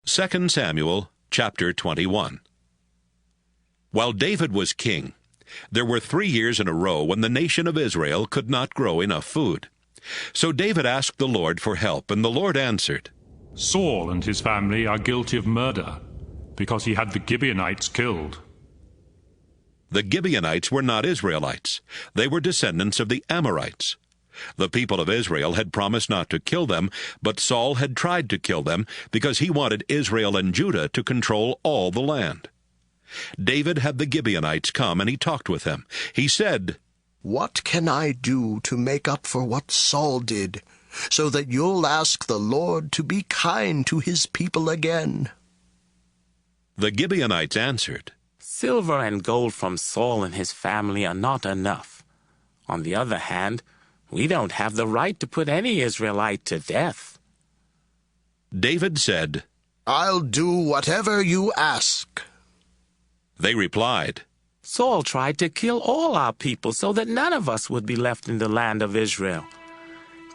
2 Samuel chapter 21. While David was king, there were 3 years in a row when the nation of Israel could not grow enough food. So David asked the Lord for help, and the Lord answered, Saul and his family are guilty of murder, because he had the Gibeonites killed. The Gibeonites were not Israelites. They were descendants of the Amorites. The people of Israel had promised not to kill them, but Saul had tried to kill them because he wanted Israel and Judah to control all the land. David had the Gibeonites come, and he talked with them. He said, "What can I do to make up for what Saul did, so that you'll ask the Lord to be kind to his people again?" The Gibeonites answered, "Silver and gold from Saul and his family are not enough. On the other hand, we don't have the right to put any Israelite to death." David said, "I'll do whatever you ask." They replied, "Saul tried to kill all our people so that none of us would be left in the land of Israel.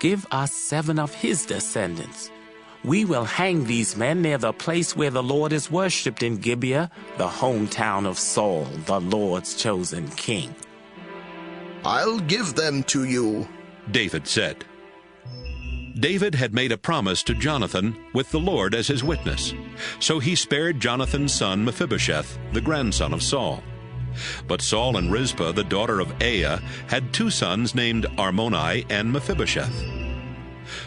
Give us 7 of his descendants. We will hang these men near the place where the Lord is worshipped in Gibeah, the hometown of Saul, the Lord's chosen king." "I'll give them to you," David said. David had made a promise to Jonathan with the Lord as his witness, so he spared Jonathan's son Mephibosheth, the grandson of Saul. But Saul and Rizpah, the daughter of Aiah, had 2 sons named Armoni and Mephibosheth.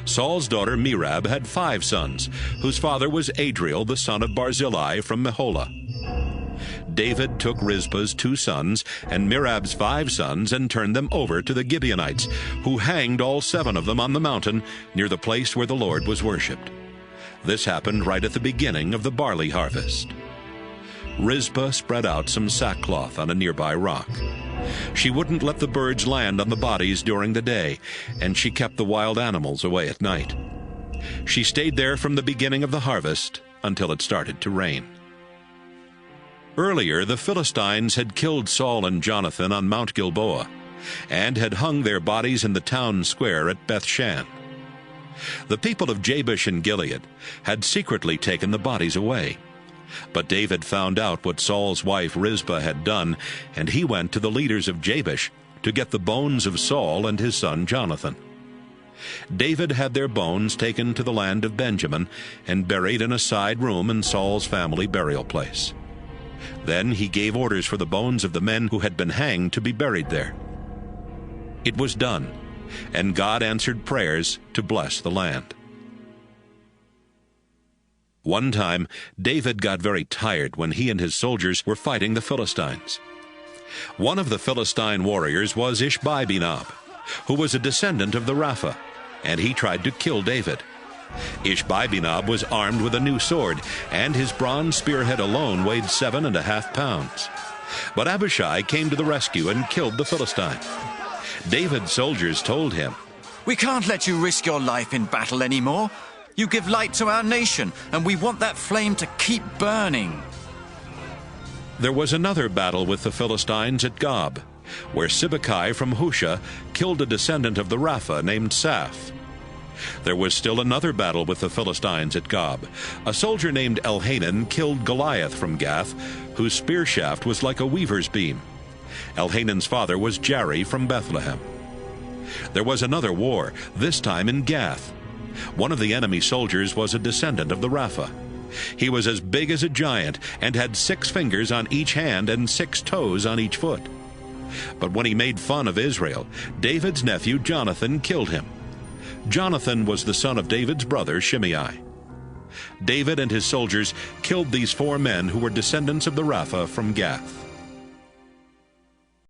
Saul's daughter Merab had 5 sons, whose father was Adriel, the son of Barzillai from Meholah. David took Rizpah's 2 sons and Merab's 5 sons and turned them over to the Gibeonites, who hanged all 7 of them on the mountain near the place where the Lord was worshipped. This happened right at the beginning of the barley harvest. Rizpah spread out some sackcloth on a nearby rock. She wouldn't let the birds land on the bodies during the day, and she kept the wild animals away at night. She stayed there from the beginning of the harvest until it started to rain. Earlier, the Philistines had killed Saul and Jonathan on Mount Gilboa, and had hung their bodies in the town square at Bethshan. The people of Jabesh and Gilead had secretly taken the bodies away. But David found out what Saul's wife Rizpah had done, and he went to the leaders of Jabesh to get the bones of Saul and his son Jonathan. David had their bones taken to the land of Benjamin and buried in a side room in Saul's family burial place. Then he gave orders for the bones of the men who had been hanged to be buried there. It was done, and God answered prayers to bless the land. One time, David got very tired when he and his soldiers were fighting the Philistines. One of the Philistine warriors was Ishbi-Benob, who was a descendant of the Rapha, and he tried to kill David. Ishbi-Benob was armed with a new sword, and his bronze spearhead alone weighed 7.5 pounds. But Abishai came to the rescue and killed the Philistine. David's soldiers told him, "We can't let you risk your life in battle anymore. You give light to our nation, and we want that flame to keep burning." There was another battle with the Philistines at Gob, where Sibbecai from Husha killed a descendant of the Rapha named Saph. There was still another battle with the Philistines at Gob. A soldier named Elhanan killed Goliath from Gath, whose spear shaft was like a weaver's beam. Elhanan's father was Jari from Bethlehem. There was another war, this time in Gath. One of the enemy soldiers was a descendant of the Rapha. He was as big as a giant and had 6 fingers on each hand and 6 toes on each foot. But when he made fun of Israel, David's nephew Jonathan killed him. Jonathan was the son of David's brother Shimei. David and his soldiers killed these 4 men who were descendants of the Rapha from Gath.